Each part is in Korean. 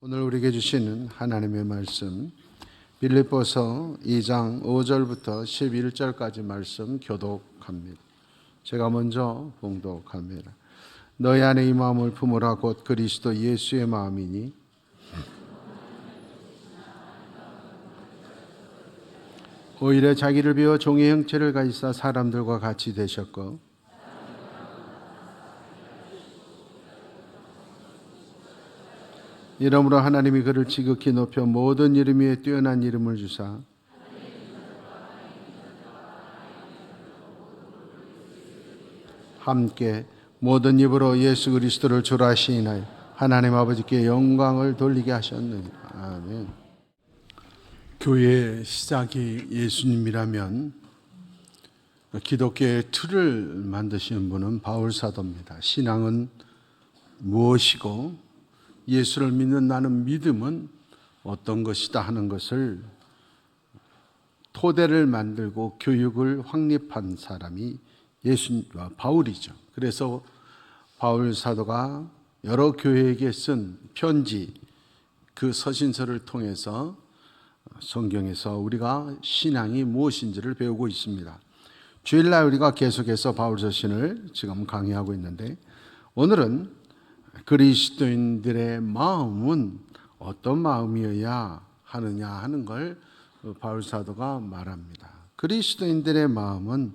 오늘 우리에게 주시는 하나님의 말씀 빌립보서 2장 5절부터 11절까지 말씀 교독합니다. 제가 먼저 봉독합니다. 너희 안에 이 마음을 품으라 곧 그리스도 예수의 마음이니 오히려 자기를 비워 종의 형체를 가지사 사람들과 같이 되셨고 이러므로 하나님이 그를 지극히 높여 모든 이름 위에 뛰어난 이름을 주사 함께 모든 입으로 예수 그리스도를 주라 시인하여 하나님 아버지께 영광을 돌리게 하셨느니라. 아멘. 교회의 시작이 예수님이라면 기독교의 틀을 만드신 분은 바울 사도입니다. 신앙은 무엇이고 예수를 믿는 나는 믿음은 어떤 것이다 하는 것을 토대를 만들고 교육을 확립한 사람이 예수님과 바울이죠. 그래서 바울 사도가 여러 교회에게 쓴 편지, 그 서신서를 통해서 성경에서 우리가 신앙이 무엇인지를 배우고 있습니다. 주일날 우리가 계속해서 바울 서신을 지금 강의하고 있는데 오늘은 그리스도인들의 마음은 어떤 마음이어야 하느냐 하는 걸 바울 사도가 말합니다. 그리스도인들의 마음은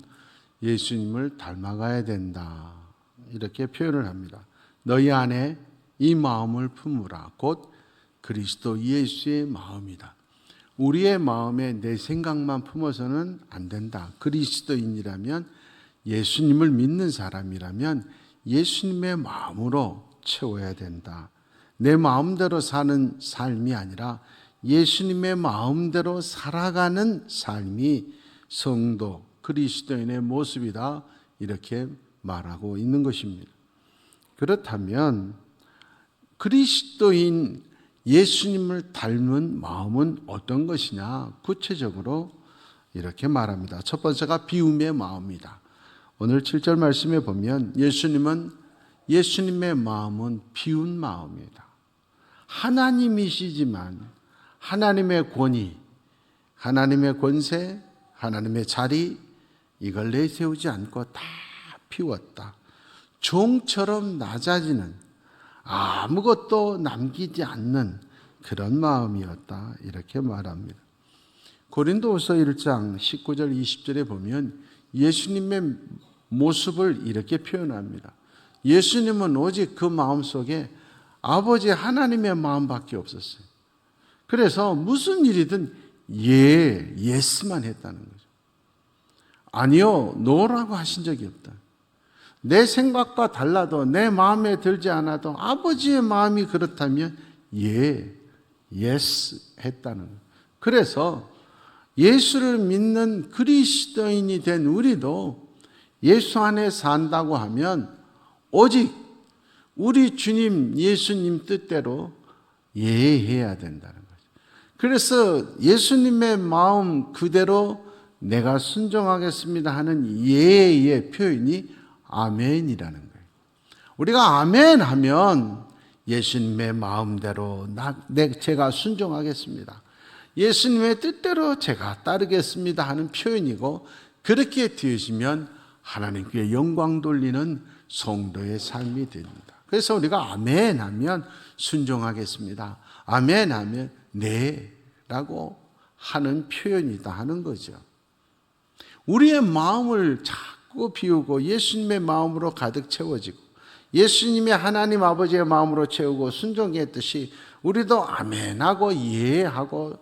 예수님을 닮아가야 된다 이렇게 표현을 합니다. 너희 안에 이 마음을 품으라 곧 그리스도 예수의 마음이다. 우리의 마음에 내 생각만 품어서는 안 된다. 그리스도인이라면 예수님을 믿는 사람이라면 예수님의 마음으로 채워야 된다. 내 마음대로 사는 삶이 아니라 예수님의 마음대로 살아가는 삶이 성도, 그리스도인의 모습이다 이렇게 말하고 있는 것입니다. 그렇다면 그리스도인 예수님을 닮은 마음은 어떤 것이냐? 구체적으로 이렇게 말합니다. 첫 번째가 비움의 마음이다. 오늘 7절 말씀에 보면 예수님의 마음은 비운 마음이다. 하나님이시지만 하나님의 권위, 하나님의 권세, 하나님의 자리 이걸 내세우지 않고 다 비웠다. 종처럼 낮아지는 아무것도 남기지 않는 그런 마음이었다 이렇게 말합니다. 고린도후서 1장 19절 20절에 보면 예수님의 모습을 이렇게 표현합니다. 예수님은 오직 그 마음속에 아버지 하나님의 마음밖에 없었어요. 그래서 무슨 일이든 예스만 했다는 거죠. 아니요, 노라고 하신 적이 없다. 내 생각과 달라도 내 마음에 들지 않아도 아버지의 마음이 그렇다면 예스 했다는 거예요. 그래서 예수를 믿는 그리스도인이 된 우리도 예수 안에 산다고 하면 오직 우리 주님 예수님 뜻대로 예해야 된다는 거죠. 그래서 예수님의 마음 그대로 내가 순종하겠습니다 하는 예의 표현이 아멘이라는 거예요. 우리가 아멘 하면 예수님의 마음대로 제가 순종하겠습니다. 예수님의 뜻대로 제가 따르겠습니다 하는 표현이고 그렇게 되시면 하나님께 영광 돌리는 성도의 삶이 됩니다. 그래서 우리가 아멘 하면 순종하겠습니다. 아멘 하면 네 라고 하는 표현이다 하는 거죠. 우리의 마음을 자꾸 비우고 예수님의 마음으로 가득 채워지고 예수님의 하나님 아버지의 마음으로 채우고 순종했듯이 우리도 아멘하고 예하고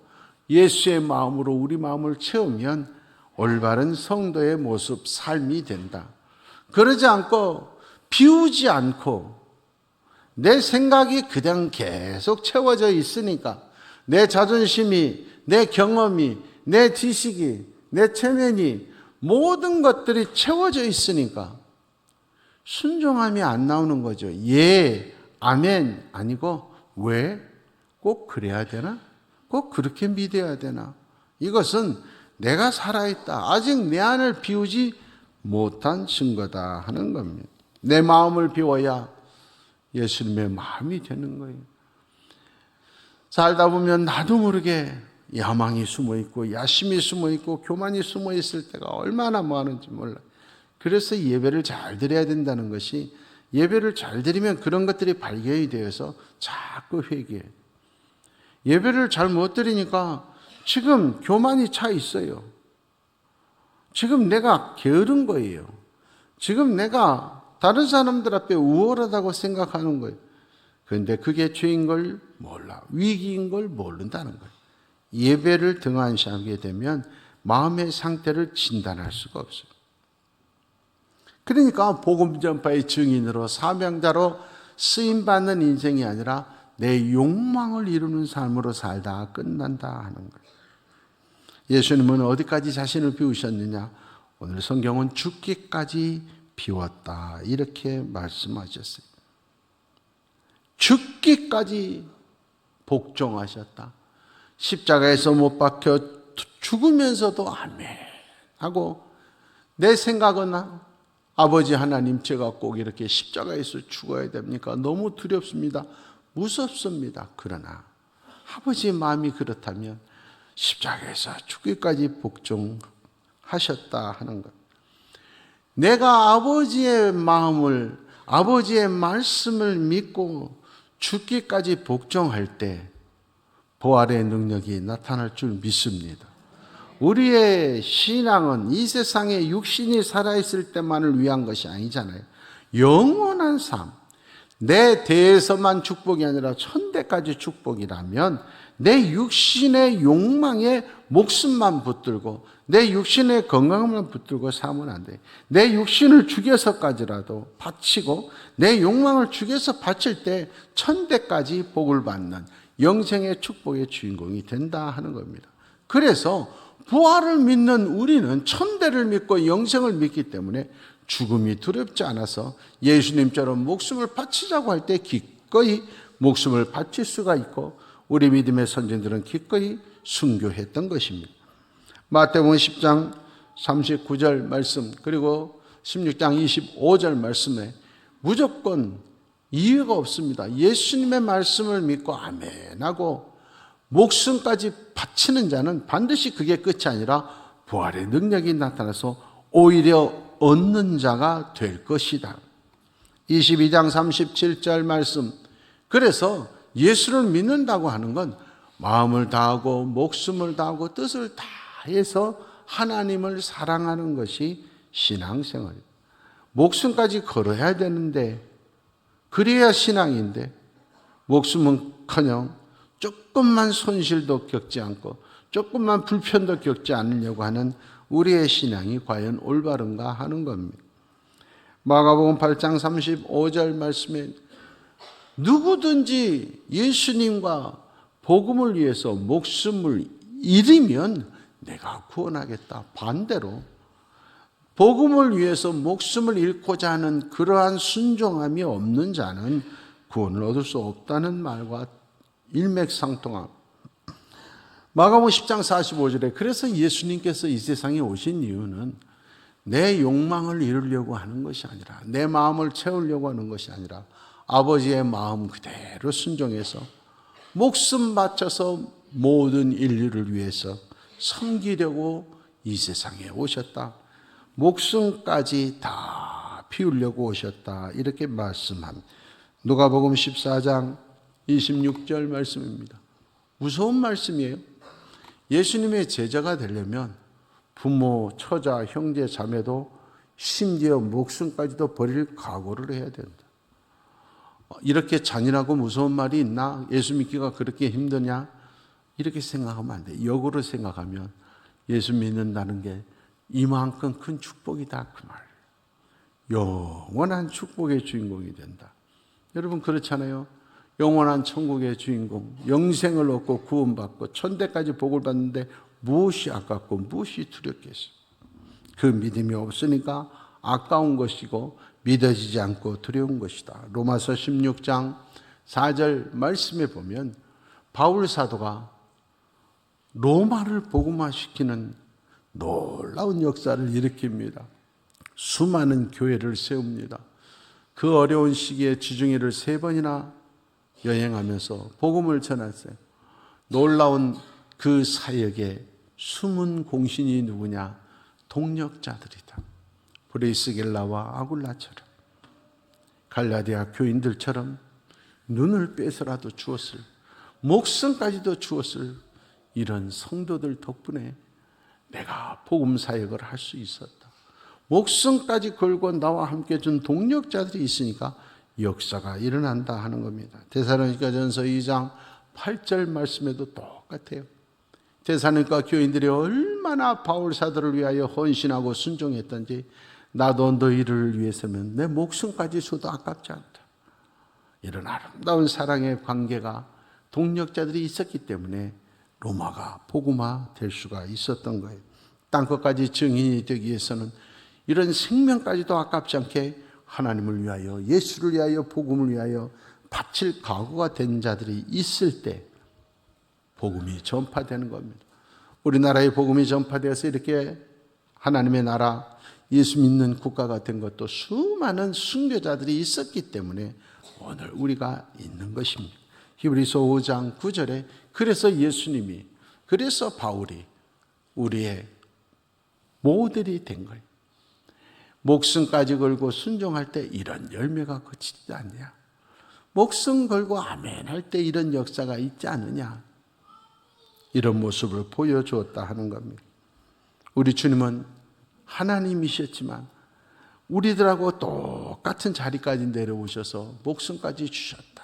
예수의 마음으로 우리 마음을 채우면 올바른 성도의 모습, 삶이 된다. 그러지 않고 비우지 않고 내 생각이 그냥 계속 채워져 있으니까 내 자존심이, 내 경험이, 내 지식이, 내 체면이 모든 것들이 채워져 있으니까 순종함이 안 나오는 거죠. 예, 아멘 아니고 왜? 꼭 그래야 되나? 꼭 그렇게 믿어야 되나? 이것은 내가 살아있다. 아직 내 안을 비우지 못한 증거다 하는 겁니다. 내 마음을 비워야 예수님의 마음이 되는 거예요. 살다 보면 나도 모르게 야망이 숨어있고 야심이 숨어있고 교만이 숨어있을 때가 얼마나 많은지 몰라. 그래서 예배를 잘 드려야 된다는 것이, 예배를 잘 드리면 그런 것들이 발견이 되어서 자꾸 회개해. 예배를 잘 못 드리니까 지금 교만이 차 있어요. 지금 내가 게으른 거예요. 지금 내가 다른 사람들 앞에 우월하다고 생각하는 거예요. 그런데 그게 죄인 걸 몰라. 위기인 걸 모른다는 거예요. 예배를 등한시하게 되면 마음의 상태를 진단할 수가 없어요. 그러니까 복음 전파의 증인으로 사명자로 쓰임받는 인생이 아니라 내 욕망을 이루는 삶으로 살다 끝난다 하는 거예요. 예수님은 어디까지 자신을 비우셨느냐? 오늘 성경은 죽기까지 비웠다 이렇게 말씀하셨어요. 죽기까지 복종하셨다. 십자가에서 못 박혀 죽으면서도 아멘 하고, 내 생각은 아버지 하나님, 제가 꼭 이렇게 십자가에서 죽어야 됩니까? 너무 두렵습니다. 무섭습니다. 그러나 아버지의 마음이 그렇다면 십자가에서 죽기까지 복종하셨다 하는 것. 내가 아버지의 마음을, 아버지의 말씀을 믿고 죽기까지 복종할 때 부활의 능력이 나타날 줄 믿습니다. 우리의 신앙은 이 세상에 육신이 살아있을 때만을 위한 것이 아니잖아요. 영원한 삶, 내 대에서만 축복이 아니라 천대까지 축복이라면 내 육신의 욕망에 목숨만 붙들고 내 육신의 건강만 붙들고 살면 안 돼요. 내 육신을 죽여서까지라도 바치고 내 욕망을 죽여서 바칠 때 천대까지 복을 받는 영생의 축복의 주인공이 된다 하는 겁니다. 그래서 부활을 믿는 우리는 천대를 믿고 영생을 믿기 때문에 죽음이 두렵지 않아서 예수님처럼 목숨을 바치자고 할 때 기꺼이 목숨을 바칠 수가 있고, 우리 믿음의 선진들은 기꺼이 순교했던 것입니다. 마태복음 10장 39절 말씀, 그리고 16장 25절 말씀에 무조건 이유가 없습니다. 예수님의 말씀을 믿고 아멘하고 목숨까지 바치는 자는 반드시 그게 끝이 아니라 부활의 능력이 나타나서 오히려 얻는 자가 될 것이다. 22장 37절 말씀, 그래서 예수를 믿는다고 하는 건 마음을 다하고 목숨을 다하고 뜻을 다해서 하나님을 사랑하는 것이 신앙생활이에요. 목숨까지 걸어야 되는데, 그래야 신앙인데 목숨은커녕 조금만 손실도 겪지 않고 조금만 불편도 겪지 않으려고 하는 우리의 신앙이 과연 올바른가 하는 겁니다. 마가복음 8장 35절 말씀에 누구든지 예수님과 복음을 위해서 목숨을 잃으면 내가 구원하겠다. 반대로 복음을 위해서 목숨을 잃고자 하는 그러한 순종함이 없는 자는 구원을 얻을 수 없다는 말과 일맥상통합니다. 마가복음 10장 45절에 그래서 예수님께서 이 세상에 오신 이유는 내 욕망을 이루려고 하는 것이 아니라, 내 마음을 채우려고 하는 것이 아니라 아버지의 마음 그대로 순종해서 목숨 바쳐서 모든 인류를 위해서 섬기려고 이 세상에 오셨다. 목숨까지 다 피우려고 오셨다. 이렇게 말씀합니다. 누가복음 14장 26절 말씀입니다. 무서운 말씀이에요. 예수님의 제자가 되려면 부모, 처자, 형제, 자매도 심지어 목숨까지도 버릴 각오를 해야 된다. 이렇게 잔인하고 무서운 말이 있나? 예수 믿기가 그렇게 힘드냐? 이렇게 생각하면 안 돼. 역으로 생각하면 예수 믿는다는 게 이만큼 큰 축복이다 그 말. 영원한 축복의 주인공이 된다. 여러분 그렇잖아요. 영원한 천국의 주인공, 영생을 얻고 구원받고 천대까지 복을 받는데 무엇이 아깝고 무엇이 두렵겠어? 그 믿음이 없으니까 아까운 것이고 믿어지지 않고 두려운 것이다. 로마서 16장 4절 말씀에 보면 바울 사도가 로마를 복음화시키는 놀라운 역사를 일으킵니다. 수많은 교회를 세웁니다. 그 어려운 시기에 지중해를 3번이나 여행하면서 복음을 전했어요. 놀라운 그 사역의 숨은 공신이 누구냐? 동력자들이다. 브리스길라와 아굴라처럼, 갈라디아 교인들처럼 눈을 빼서라도 주었을, 목숨까지도 주었을 이런 성도들 덕분에 내가 복음 사역을 할 수 있었다. 목숨까지 걸고 나와 함께 준 동력자들이 있으니까 역사가 일어난다 하는 겁니다. 데살로니가전서 2장 8절 말씀에도 똑같아요. 데살로니가 교인들이 얼마나 바울 사도를 위하여 헌신하고 순종했던지, 나도 너희를 위해서면 내 목숨까지 줘도 아깝지 않다. 이런 아름다운 사랑의 관계가 동력자들이 있었기 때문에 로마가 복음화 될 수가 있었던 거예요. 땅끝까지 증인이 되기 위해서는 이런 생명까지도 아깝지 않게 하나님을 위하여, 예수를 위하여, 복음을 위하여 바칠 각오가 된 자들이 있을 때 복음이 전파되는 겁니다. 우리나라의 복음이 전파되어서 이렇게 하나님의 나라, 예수 믿는 국가가 된 것도 수많은 순교자들이 있었기 때문에 오늘 우리가 있는 것입니다. 히브리서 5장 9절에 그래서 예수님이, 그래서 바울이 우리의 모델이 된 거예요. 목숨까지 걸고 순종할 때 이런 열매가 그치지 않냐? 목숨 걸고 아멘 할 때 이런 역사가 있지 않느냐? 이런 모습을 보여주었다 하는 겁니다. 우리 주님은 하나님이셨지만 우리들하고 똑같은 자리까지 내려오셔서 목숨까지 주셨다.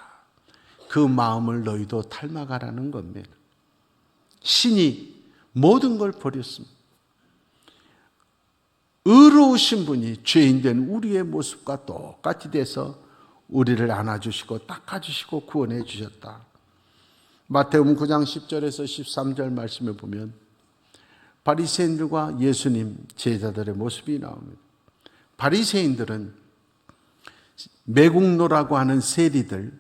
그 마음을 너희도 닮아가라는 겁니다. 신이 모든 걸 버렸습니다. 의로우신 분이 죄인된 우리의 모습과 똑같이 돼서 우리를 안아주시고 닦아주시고 구원해 주셨다. 마태복음 9장 10절에서 13절 말씀에 보면 바리새인들과 예수님 제자들의 모습이 나옵니다. 바리새인들은 매국노라고 하는 세리들,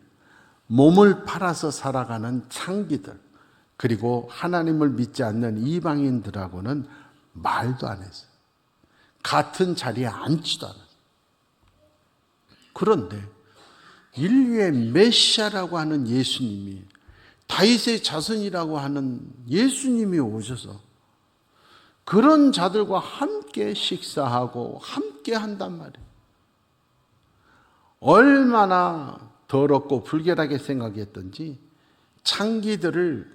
몸을 팔아서 살아가는 창기들, 그리고 하나님을 믿지 않는 이방인들하고는 말도 안 했어요. 같은 자리에 앉지도 않았어요. 그런데 인류의 메시아라고 하는 예수님이, 다윗의 자손이라고 하는 예수님이 오셔서 그런 자들과 함께 식사하고 함께 한단 말이에요. 얼마나 더럽고 불결하게 생각했던지 창기라는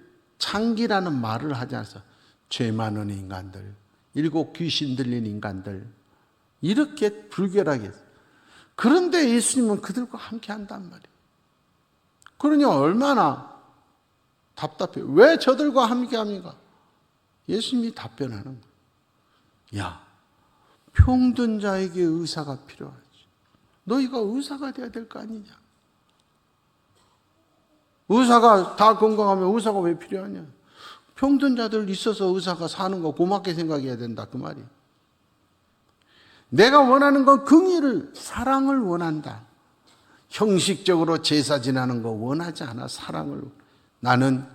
말을 하지 않아서 죄 많은 인간들, 일곱 귀신 들린 인간들, 이렇게 불결하게 했어요. 그런데 예수님은 그들과 함께 한단 말이에요. 그러니 얼마나 답답해요. 왜 저들과 함께 합니까? 예수님이 답변하는 거예요. 야, 병든 자에게 의사가 필요하지. 너희가 의사가 돼야 될 거 아니냐? 의사가 다 건강하면 의사가 왜 필요하냐? 병든 자들 있어서 의사가 사는 거 고맙게 생각해야 된다, 그 말이에요. 내가 원하는 건 긍의를, 사랑을 원한다. 형식적으로 제사 지나는 거 원하지 않아. 사랑을. 나는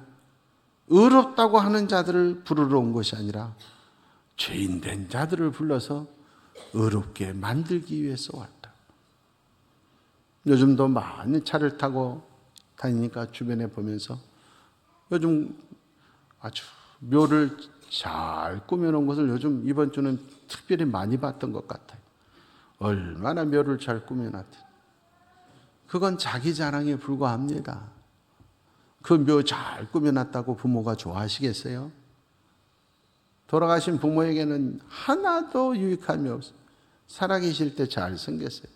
의롭다고 하는 자들을 부르러 온 것이 아니라 죄인된 자들을 불러서 의롭게 만들기 위해서 왔다. 요즘도 많이 차를 타고 다니니까 주변에 보면서 요즘 아주 묘를 잘 꾸며놓은 것을 요즘 이번 주는 특별히 많이 봤던 것 같아요. 얼마나 묘를 잘 꾸며놨대. 그건 자기 자랑에 불과합니다. 그 묘 잘 꾸며놨다고 부모가 좋아하시겠어요? 돌아가신 부모에게는 하나도 유익함이 없어요. 살아계실 때 잘 생겼어요.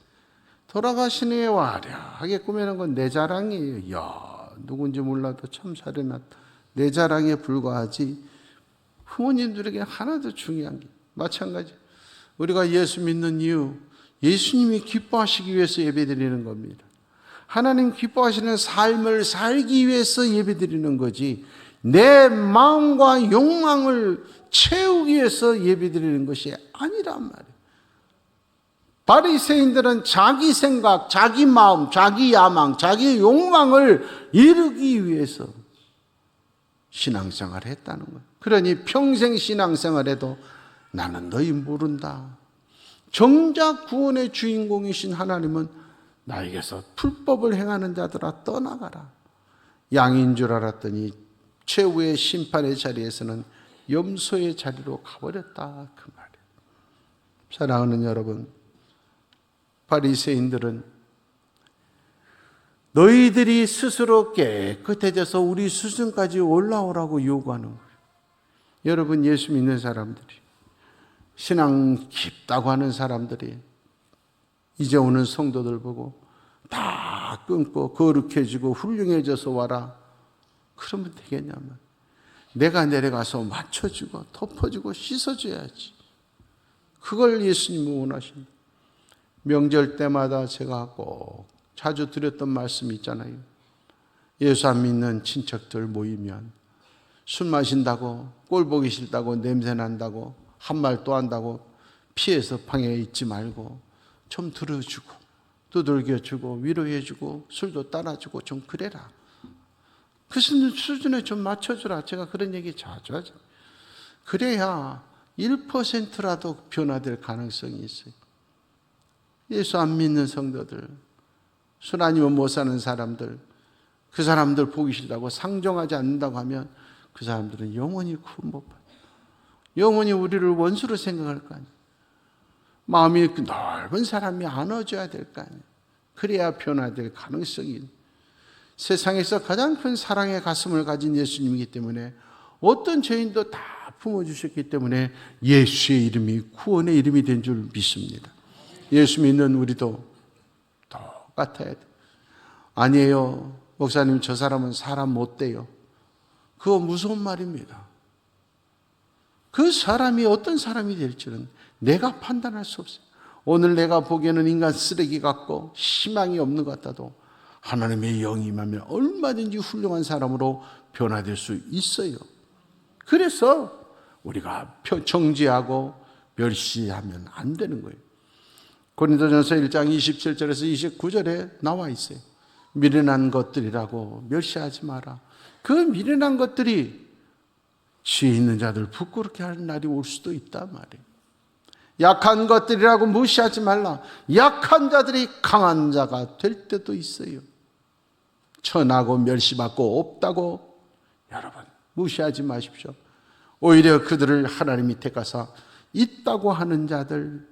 돌아가신 후에 화려하게 꾸며놓은 건 내 자랑이에요. 이야, 누군지 몰라도 참 잘해놨다. 내 자랑에 불과하지 부모님들에게 하나도 중요한 게 마찬가지. 우리가 예수 믿는 이유, 예수님이 기뻐하시기 위해서 예배드리는 겁니다. 하나님 기뻐하시는 삶을 살기 위해서 예배드리는 거지 내 마음과 욕망을 채우기 위해서 예배드리는 것이 아니란 말이에요. 바리새인들은 자기 생각, 자기 마음, 자기 야망, 자기 욕망을 이루기 위해서 신앙생활을 했다는 거예요. 그러니 평생 신앙생활에도 나는 너희 모른다. 정작 구원의 주인공이신 하나님은 나에게서 불법을 행하는 자들아 떠나가라. 양인 줄 알았더니 최후의 심판의 자리에서는 염소의 자리로 가버렸다, 그 말이에요. 사랑하는 여러분, 바리새인들은 너희들이 스스로 깨끗해져서 우리 수준까지 올라오라고 요구하는 거예요. 여러분, 예수 믿는 사람들이, 신앙 깊다고 하는 사람들이 이제 오는 성도들 보고 다 끊고 거룩해지고 훌륭해져서 와라, 그러면 되겠냐면 내가 내려가서 맞춰주고 덮어주고 씻어줘야지. 그걸 예수님은 원하십니다. 명절 때마다 제가 꼭 자주 드렸던 말씀이 있잖아요. 예수 안 믿는 친척들 모이면 술 마신다고, 꼴 보기 싫다고, 냄새 난다고, 한 말 또 한다고 피해서 방에 있지 말고 좀 들어주고 두들겨주고 위로해주고 술도 따라주고 좀 그래라. 그 수준에 좀 맞춰주라. 제가 그런 얘기 자주 하죠. 그래야 1%라도 변화될 가능성이 있어요. 예수 안 믿는 성도들, 술 아니면 못 사는 사람들, 그 사람들 보기 싫다고 상종하지 않는다고 하면 그 사람들은 영원히 구원 못 받아요. 영원히 우리를 원수로 생각할 거 아니에요. 마음이 넓은 사람이 안아줘야 될 거 아니에요. 그래야 변화될 가능성이 있어요. 세상에서 가장 큰 사랑의 가슴을 가진 예수님이기 때문에 어떤 죄인도 다 품어주셨기 때문에 예수의 이름이 구원의 이름이 된 줄 믿습니다. 예수 믿는 우리도 똑같아야 돼요. 아니에요, 목사님 저 사람은 사람 못 돼요. 그거 무서운 말입니다. 그 사람이 어떤 사람이 될지는 내가 판단할 수 없어요. 오늘 내가 보기에는 인간 쓰레기 같고 희망이 없는 것 같아도 하나님의 영이 임하면 얼마든지 훌륭한 사람으로 변화될 수 있어요. 그래서 우리가 정죄하고 멸시하면 안 되는 거예요. 고린도전서 1장 27절에서 29절에 나와 있어요. 미련한 것들이라고 멸시하지 마라. 그 미련한 것들이 지혜 있는 자들 부끄럽게 하는 날이 올 수도 있단 말이에요. 약한 것들이라고 무시하지 말라. 약한 자들이 강한 자가 될 때도 있어요. 천하고 멸시받고 없다고 여러분 무시하지 마십시오. 오히려 그들을 하나님이 택하사 있다고 하는 자들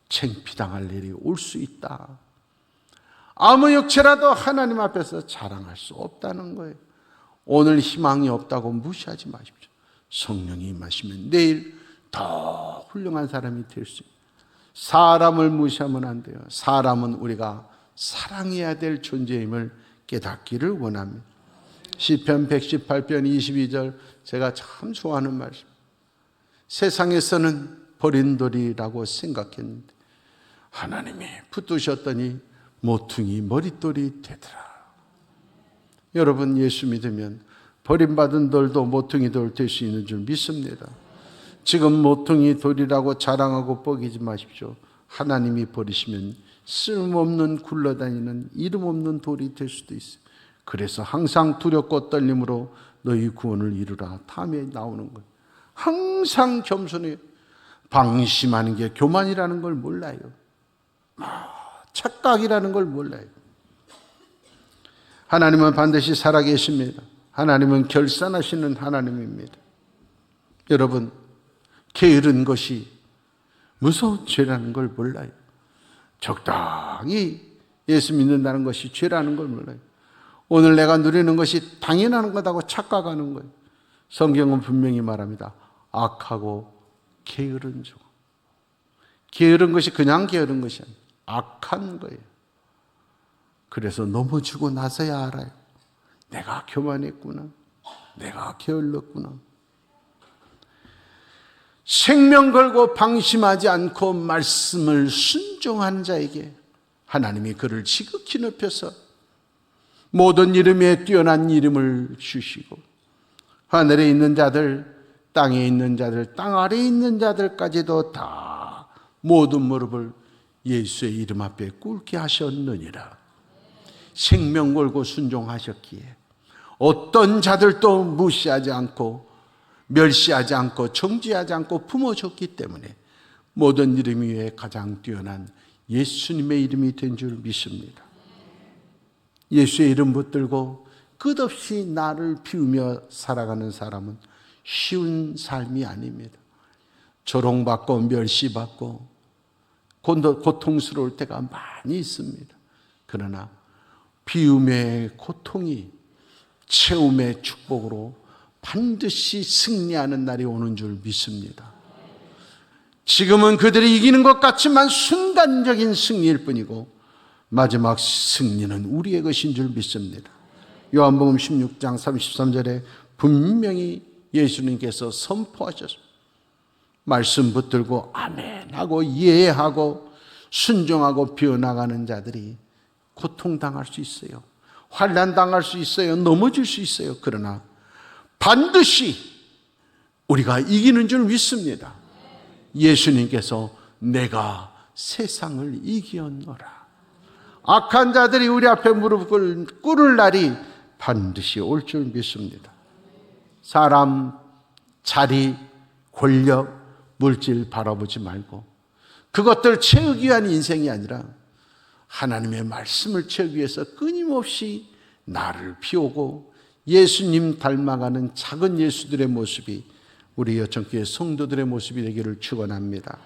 창피당할 일이 올 수 있다. 아무 육체라도 하나님 앞에서 자랑할 수 없다는 거예요. 오늘 희망이 없다고 무시하지 마십시오. 성령이 임하시면 내일 더 훌륭한 사람이 될 수 있어요. 사람을 무시하면 안 돼요. 사람은 우리가 사랑해야 될 존재임을 깨닫기를 원합니다. 시편 118편 22절 제가 참 좋아하는 말씀. 세상에서는 버린 돌이라고 생각했는데 하나님이 붙드셨더니 모퉁이 머릿돌이 되더라. 여러분 예수 믿으면 버림받은 돌도 모퉁이 돌 될 수 있는 줄 믿습니다. 지금 모퉁이 돌이라고 자랑하고 뻐기지 마십시오. 하나님이 버리시면 쓸모없는 굴러다니는 이름 없는 돌이 될 수도 있어요. 그래서 항상 두렵고 떨림으로 너희 구원을 이루라. 다음에 나오는 거예요. 항상 겸손해요. 방심하는 게 교만이라는 걸 몰라요. 착각이라는 걸 몰라요. 하나님은 반드시 살아계십니다. 하나님은 결산하시는 하나님입니다. 여러분, 게으른 것이 무서운 죄라는 걸 몰라요. 적당히 예수 믿는다는 것이 죄라는 걸 몰라요. 오늘 내가 누리는 것이 당연한 거다고 착각하는 거예요. 성경은 분명히 말합니다. 악하고 게으른 종. 게으른 것이 그냥 게으른 것이 아니에요. 악한 거예요. 그래서 넘어지고 나서야 알아요. 내가 교만했구나. 내가 게을렀구나. 생명 걸고 방심하지 않고 말씀을 순종한 자에게 하나님이 그를 지극히 높여서 모든 이름에 뛰어난 이름을 주시고 하늘에 있는 자들, 땅에 있는 자들, 땅 아래에 있는 자들까지도 다 모든 무릎을 예수의 이름 앞에 꿇게 하셨느니라. 생명 걸고 순종하셨기에 어떤 자들도 무시하지 않고 멸시하지 않고 정죄하지 않고 품어줬기 때문에 모든 이름 위에 가장 뛰어난 예수님의 이름이 된 줄 믿습니다. 예수의 이름 붙들고 끝없이 나를 비우며 살아가는 사람은 쉬운 삶이 아닙니다. 조롱받고 멸시받고 고통스러울 때가 많이 있습니다. 그러나 비움의 고통이 채움의 축복으로 반드시 승리하는 날이 오는 줄 믿습니다. 지금은 그들이 이기는 것 같지만 순간적인 승리일 뿐이고 마지막 승리는 우리의 것인 줄 믿습니다. 요한복음 16장 33절에 분명히 예수님께서 선포하셨습니다. 말씀 붙들고 아멘하고 이해하고 순종하고 비어나가는 자들이 고통당할 수 있어요. 환난당할 수 있어요. 넘어질 수 있어요. 그러나 반드시 우리가 이기는 줄 믿습니다. 예수님께서 내가 세상을 이기었노라. 악한 자들이 우리 앞에 무릎을 꿇을 날이 반드시 올 줄 믿습니다. 사람, 자리, 권력, 물질 바라보지 말고 그것들 채우기 위한 인생이 아니라 하나님의 말씀을 채우기 위해서 끊임없이 나를 비우고 예수님 닮아가는 작은 예수들의 모습이 우리 여천교회 성도들의 모습이 되기를 축원합니다.